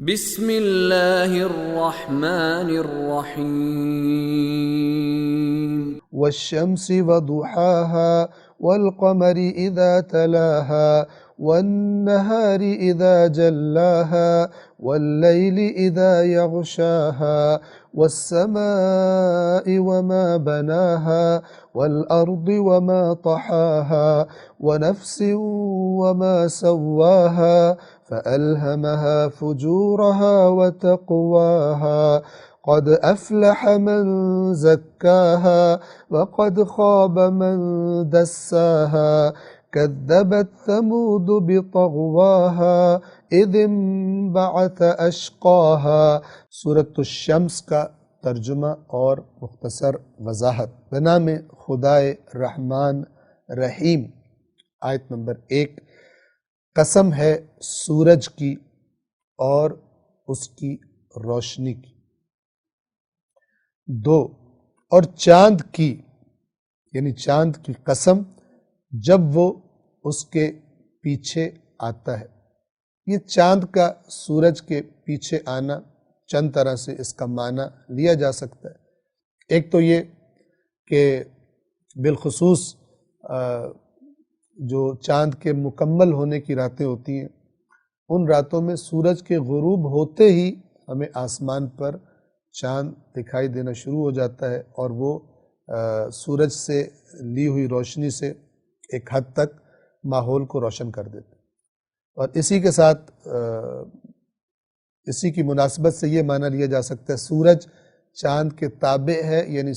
بسم اللہ الرحمن الرحیم والشمس وضحاها والقمر إذا تلاها والنهار إذا جلاها والليل إذا يغشاها والسماء وما بناها والأرض وما طحاها ونفس وما سواها فألهمها فجورها وتقواها قد أفلح من زكاها وقد خاب من دساها كذبت ثمود بطغواها إذ انبعث أشقاها۔ سورة الشمس کا ترجمہ اور مختصر وضاحت۔ بنام خدائے رحمان رحیم۔ آیت نمبر 1، قسم ہے سورج کی اور اس کی روشنی کی۔ 2، اور چاند کی، یعنی چاند کی قسم جب وہ اس کے پیچھے آتا ہے۔ یہ چاند کا سورج کے پیچھے آنا چند طرح سے اس کا معنی لیا جا سکتا ہے۔ ایک تو یہ کہ بالخصوص جو چاند کے مکمل ہونے کی راتیں ہوتی ہیں، ان راتوں میں سورج کے غروب ہوتے ہی ہمیں آسمان پر چاند دکھائی دینا شروع ہو جاتا ہے، اور وہ سورج سے لی ہوئی روشنی سے ایک حد تک ماحول کو روشن کر دیتے ہیں۔ اور اسی کے ساتھ اسی کی مناسبت سے یہ معنی لیا جا سکتا ہے سورج چاند کے تابع ہے، یعنی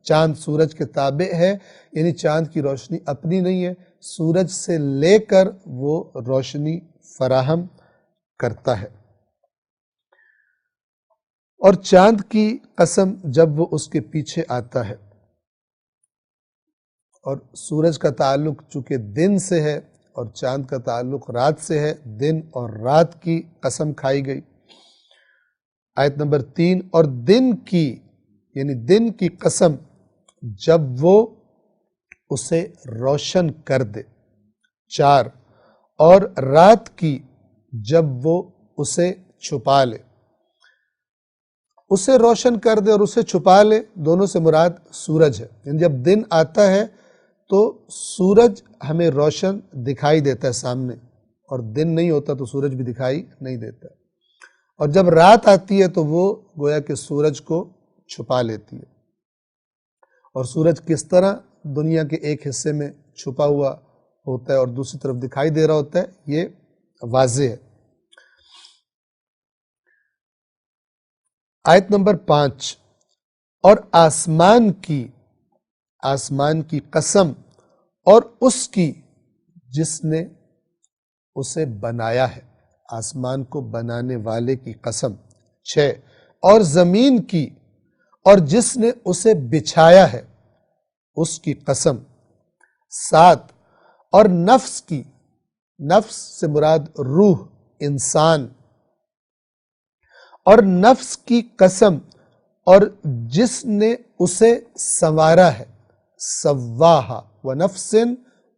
چاند سورج کے تابع ہے، یعنی چاند کی روشنی اپنی نہیں ہے، سورج سے لے کر وہ روشنی فراہم کرتا ہے۔ اور چاند کی قسم جب وہ اس کے پیچھے آتا ہے، اور سورج کا تعلق چونکہ دن سے ہے اور چاند کا تعلق رات سے ہے، دن اور رات کی قسم کھائی گئی۔ آیت نمبر 3، اور دن کی، یعنی دن کی قسم جب وہ اسے روشن کر دے۔ 4، اور رات کی جب وہ اسے چھپا لے۔ اسے روشن کر دے اور اسے چھپا لے، دونوں سے مراد سورج ہے۔ یعنی جب دن آتا ہے تو سورج ہمیں روشن دکھائی دیتا ہے سامنے، اور دن نہیں ہوتا تو سورج بھی دکھائی نہیں دیتا۔ اور جب رات آتی ہے تو وہ گویا کہ سورج کو چھپا لیتی ہے۔ اور سورج کس طرح دنیا کے ایک حصے میں چھپا ہوا ہوتا ہے اور دوسری طرف دکھائی دے رہا ہوتا ہے، یہ واضح ہے۔ آیت نمبر 5، اور آسمان کی قسم اور اس کی جس نے اسے بنایا ہے، آسمان کو بنانے والے کی قسم۔ 6، اور زمین کی اور جس نے اسے بچھایا ہے، اس کی قسم۔ 7، اور نفس کی، نفس سے مراد روح، انسان، اور نفس کی قسم اور جس نے اسے سنوارا ہے، سواہا ونفس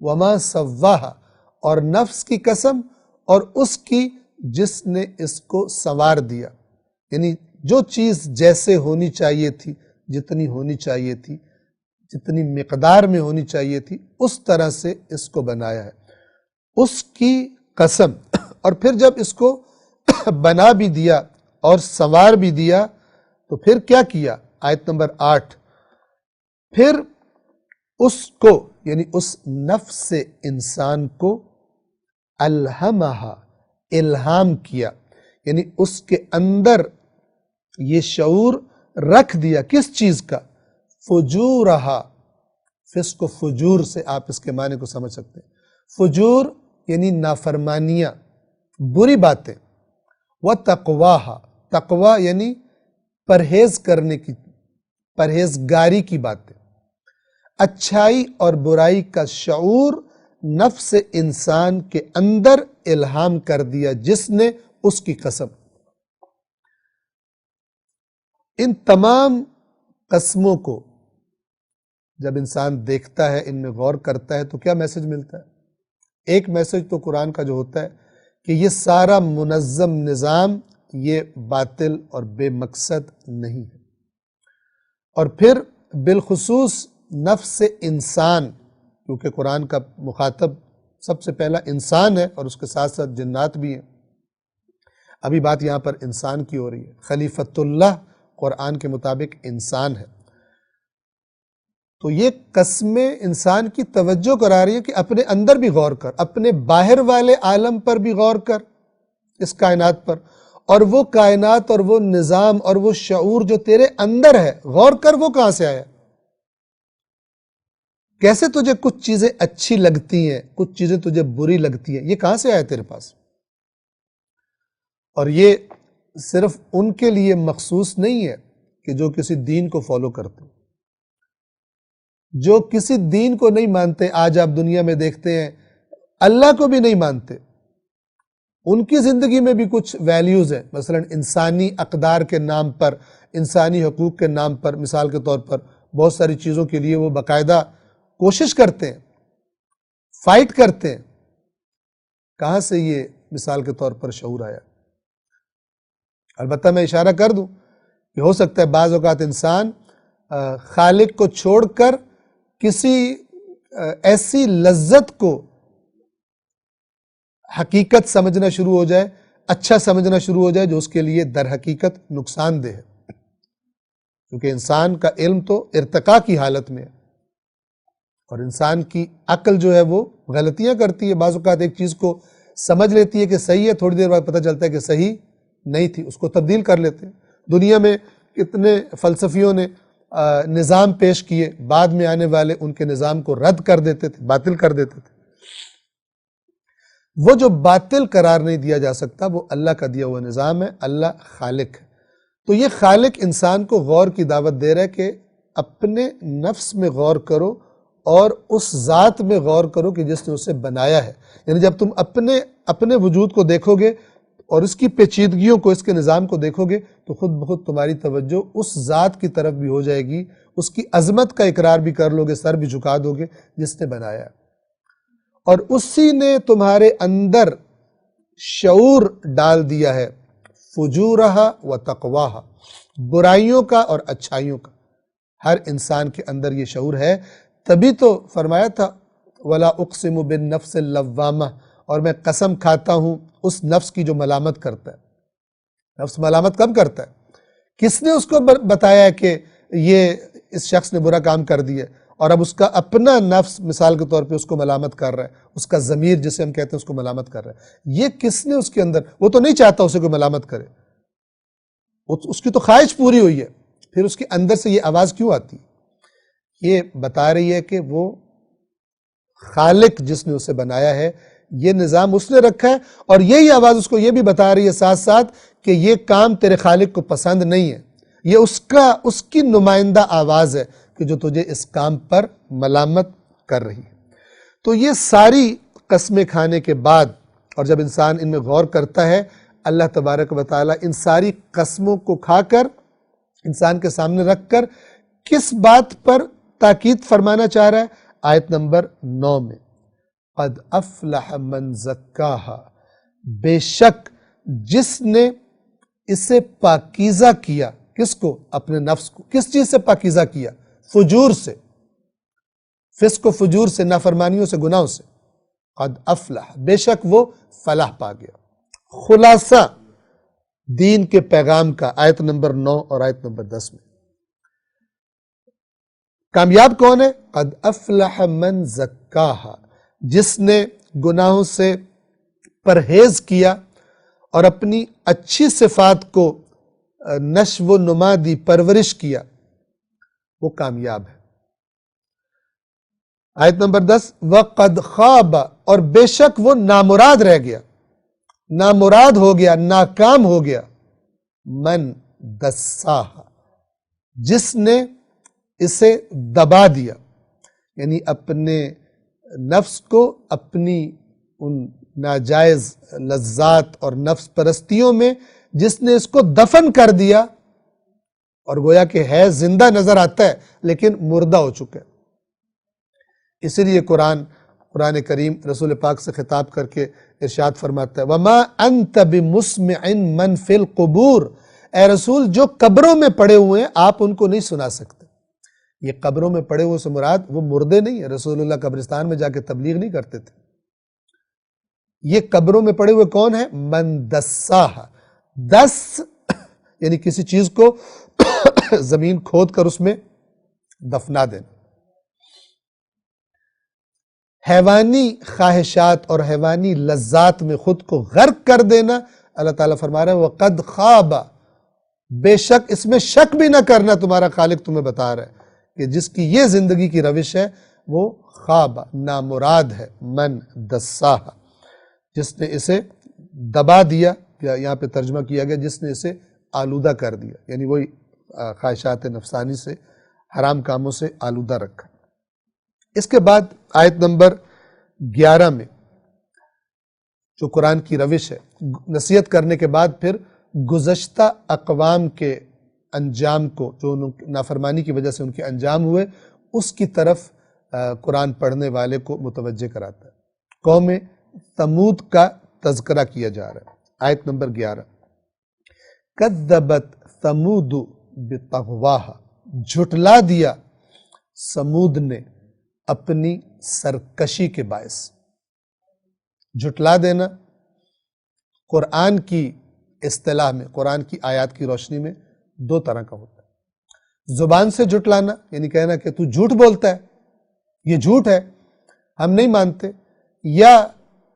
وما سواہا، اور نفس کی قسم اور اس کی جس نے اس کو سنوار دیا، یعنی جو چیز جیسے ہونی چاہیے تھی، جتنی ہونی چاہیے تھی، جتنی مقدار میں ہونی چاہیے تھی، اس طرح سے اس کو بنایا ہے، اس کی قسم۔ اور پھر جب اس کو بنا بھی دیا اور سنوار بھی دیا تو پھر کیا کیا؟ آیت نمبر 8، پھر اس کو، یعنی اس نفس انسان کو، الہمہا، الہام کیا، یعنی اس کے اندر یہ شعور رکھ دیا، کس چیز کا؟ فجورہا۔ فس کو فجور سے آپ اس کے معنی کو سمجھ سکتے ہیں۔ فجور یعنی نافرمانیاں، بری باتیں۔ وتقواہا، تقوی یعنی پرہیز کرنے کی، پرہیزگاری کی باتیں۔ اچھائی اور برائی کا شعور نفس انسان کے اندر الہام کر دیا جس نے اس کی قسم۔ ان تمام قسموں کو جب انسان دیکھتا ہے، ان میں غور کرتا ہے، تو کیا میسج ملتا ہے؟ ایک میسج تو قرآن کا جو ہوتا ہے کہ یہ سارا منظم نظام یہ باطل اور بے مقصد نہیں ہے۔ اور پھر بالخصوص نفس انسان، کیونکہ قرآن کا مخاطب سب سے پہلا انسان ہے اور اس کے ساتھ ساتھ جنات بھی ہیں، ابھی بات یہاں پر انسان کی ہو رہی ہے۔ خلیفۃ اللہ قرآن کے مطابق انسان ہے، تو یہ قسمیں انسان کی توجہ کرا رہی ہے کہ اپنے اندر بھی غور کر، اپنے باہر والے عالم پر بھی غور کر، اس کائنات پر، اور وہ کائنات اور وہ نظام اور وہ شعور جو تیرے اندر ہے، غور کر وہ کہاں سے آیا، کیسے تجھے کچھ چیزیں اچھی لگتی ہیں، کچھ چیزیں تجھے بری لگتی ہیں، یہ کہاں سے آیا تیرے پاس۔ اور یہ صرف ان کے لیے مخصوص نہیں ہے کہ جو کسی دین کو فالو کرتے، جو کسی دین کو نہیں مانتے، آج آپ دنیا میں دیکھتے ہیں اللہ کو بھی نہیں مانتے، ان کی زندگی میں بھی کچھ ویلیوز ہیں، مثلا انسانی اقدار کے نام پر، انسانی حقوق کے نام پر، مثال کے طور پر بہت ساری چیزوں کے لیے وہ باقاعدہ کوشش کرتے ہیں، فائٹ کرتے ہیں۔ کہاں سے یہ مثال کے طور پر شعور آیا؟ البتہ میں اشارہ کر دوں کہ ہو سکتا ہے بعض اوقات انسان خالق کو چھوڑ کر کسی ایسی لذت کو حقیقت سمجھنا شروع ہو جائے، اچھا سمجھنا شروع ہو جائے، جو اس کے لیے در حقیقت نقصان دہ ہے، کیونکہ انسان کا علم تو ارتقاء کی حالت میں ہے، اور انسان کی عقل جو ہے وہ غلطیاں کرتی ہے، بعض اوقات ایک چیز کو سمجھ لیتی ہے کہ صحیح ہے، تھوڑی دیر بعد پتہ چلتا ہے کہ صحیح نہیں تھی، اس کو تبدیل کر لیتے ہیں۔ دنیا میں کتنے فلسفیوں نے نظام پیش کیے، بعد میں آنے والے ان کے نظام کو رد کر دیتے تھے، باطل کر دیتے تھے۔ وہ جو باطل قرار نہیں دیا جا سکتا وہ اللہ کا دیا ہوا نظام ہے، اللہ خالق ہے۔ تو یہ خالق انسان کو غور کی دعوت دے رہا ہے کہ اپنے نفس میں غور کرو اور اس ذات میں غور کرو کہ جس نے اسے بنایا ہے۔ یعنی جب تم اپنے وجود کو دیکھو گے اور اس کی پیچیدگیوں کو، اس کے نظام کو دیکھو گے تو خود بخود تمہاری توجہ اس ذات کی طرف بھی ہو جائے گی، اس کی عظمت کا اقرار بھی کر لو گے، سر بھی جھکا دو گے جس نے بنایا ہے، اور اسی نے تمہارے اندر شعور ڈال دیا ہے، فجورہا و تقواہا، برائیوں کا اور اچھائیوں کا۔ ہر انسان کے اندر یہ شعور ہے، تبھی تو فرمایا تھا وَلَا أُقْسِمُ بِالنَّفْسِ اللَّوَّامَةِ، اور میں قسم کھاتا ہوں اس نفس کی جو ملامت کرتا ہے۔ نفس ملامت کب کرتا ہے؟ کس نے اس کو بتایا ہے کہ یہ اس شخص نے برا کام کر دیا، اور اب اس کا اپنا نفس مثال کے طور پہ اس کو ملامت کر رہا ہے، اس کا ضمیر جسے ہم کہتے ہیں اس کو ملامت کر رہا ہے۔ یہ کس نے اس کے اندر، وہ تو نہیں چاہتا اسے کوئی ملامت کرے، اس کی تو خواہش پوری ہوئی ہے، پھر اس کے اندر سے یہ آواز کیوں آتی ہے؟ یہ بتا رہی ہے کہ وہ خالق جس نے اسے بنایا ہے، یہ نظام اس نے رکھا ہے، اور یہی آواز اس کو یہ بھی بتا رہی ہے ساتھ ساتھ کہ یہ کام تیرے خالق کو پسند نہیں ہے، یہ اس کی نمائندہ آواز ہے کہ جو تجھے اس کام پر ملامت کر رہی ہے۔ تو یہ ساری قسمیں کھانے کے بعد، اور جب انسان ان میں غور کرتا ہے، اللہ تبارک و تعالیٰ ان ساری قسموں کو کھا کر انسان کے سامنے رکھ کر کس بات پر تاکید فرمانا چاہ رہا ہے؟ آیت نمبر 9 میں قد افلح من زکاہا، بے شک جس نے اسے پاکیزہ کیا، کس کو؟ اپنے نفس کو۔ کس چیز سے پاکیزہ کیا؟ فجور سے، فسق و فجور سے، نافرمانیوں سے، گناہوں سے۔ قد افلح، بے شک وہ فلاح پا گیا۔ خلاصہ دین کے پیغام کا آیت نمبر 9 اور آیت نمبر 10 میں۔ کامیاب کون ہے؟ قد افلح من زکاہا، جس نے گناہوں سے پرہیز کیا اور اپنی اچھی صفات کو نشو و نما دی، پرورش کیا، وہ کامیاب ہے۔ آیت نمبر 10 وَقَدْ خَابَ، اور بے شک وہ نامراد رہ گیا، نامراد ہو گیا، ناکام ہو گیا، من دساہا، جس نے اسے دبا دیا، یعنی اپنے نفس کو اپنی ان ناجائز لذات اور نفس پرستیوں میں جس نے اس کو دفن کر دیا، اور گویا کہ ہے زندہ نظر آتا ہے لیکن مردہ ہو چکا ہے۔ اسی لیے قرآن قرآن کریم رسول پاک سے خطاب کر کے ارشاد فرماتا ہے وَمَا أَنْتَ بِمُسْمِعٍ مَّن فِي الْقُبُورِ، اے رسول جو قبروں میں پڑے ہوئے ہیں آپ ان کو نہیں سنا سکتے۔ یہ قبروں میں پڑے ہوئے سے مراد وہ مردے نہیں ہیں، رسول اللہ قبرستان میں جا کے تبلیغ نہیں کرتے تھے۔ یہ قبروں میں پڑے ہوئے کون ہیں؟ من دساہا، دس یعنی کسی چیز کو زمین کھود کر اس میں دفنا دینا۔ حیوانی خواہشات اور حیوانی لذات میں خود کو غرق کر دینا، اللہ تعالیٰ فرما رہا ہے وَقَدْ خَابَ، بے شک اس میں شک بھی نہ کرنا، تمہارا خالق تمہیں بتا رہا ہے کہ جس کی یہ زندگی کی روش ہے وہ خواب نامراد ہے، من دساہا، جس نے اسے دبا دیا، یا یہاں پہ ترجمہ کیا گیا جس نے اسے آلودہ کر دیا، یعنی وہی خواہشات نفسانی سے، حرام کاموں سے آلودہ رکھا۔ اس کے بعد آیت نمبر 11 میں جو قرآن کی روش ہے، نصیحت کرنے کے بعد پھر گزشتہ اقوام کے انجام کو، جو نافرمانی کی وجہ سے ان کے انجام ہوئے، اس کی طرف قرآن پڑھنے والے کو متوجہ کراتا ہے۔ قوم ثمود کا تذکرہ کیا جا رہا ہے۔ آیت نمبر 11، کذبت ثمود بطغواہا، جھٹلا دیا سمود نے اپنی سرکشی کے باعث۔ جھٹلا دینا قرآن کی اصطلاح میں، قرآن کی آیات کی روشنی میں دو طرح کا ہوتا ہے۔ زبان سے جھٹلانا یعنی کہنا کہ تو جھوٹ بولتا ہے، یہ جھوٹ ہے، ہم نہیں مانتے، یا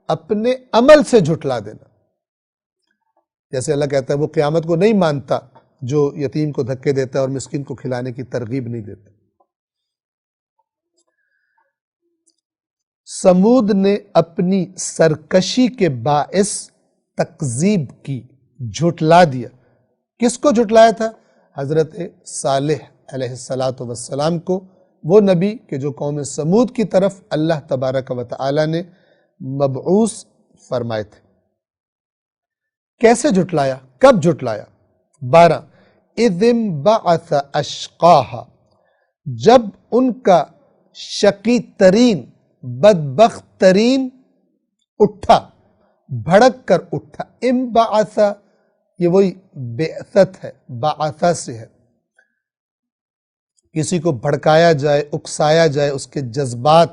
اپنے عمل سے جھٹلا دینا، جیسے اللہ کہتا ہے وہ قیامت کو نہیں مانتا جو یتیم کو دھکے دیتا ہے اور مسکین کو کھلانے کی ترغیب نہیں دیتا۔ سمود نے اپنی سرکشی کے باعث تکذیب کی، جھٹلا دیا۔ کس کو جھٹلایا تھا؟ حضرت صالح علیہ السلام کو، وہ نبی کہ جو قوم سمود کی طرف اللہ تبارک و تعالی نے مبعوث فرمائے تھے۔ کیسے جھٹلایا؟ کب جھٹلایا؟ 12، اذ انبعث اشقاہا، جب ان کا شقی ترین، بدبخت ترین اٹھا، بھڑک کر اٹھا۔ انبعث یہ وہی بعثت ہے، بعثہ سے ہے، کسی کو بھڑکایا جائے، اکسایا جائے، اس کے جذبات،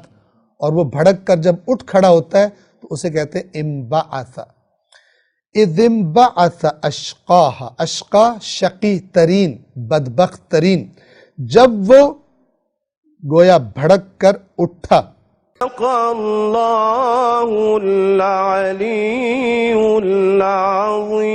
اور وہ بھڑک کر جب اٹھ کھڑا ہوتا ہے تو اسے کہتے ہیں انبعث۔ اذ انبعث اشقاہا، اشقا شقی ترین، بدبخت ترین، جب وہ گویا بھڑک کر اٹھا۔ صدق اللہ العلی العظیم۔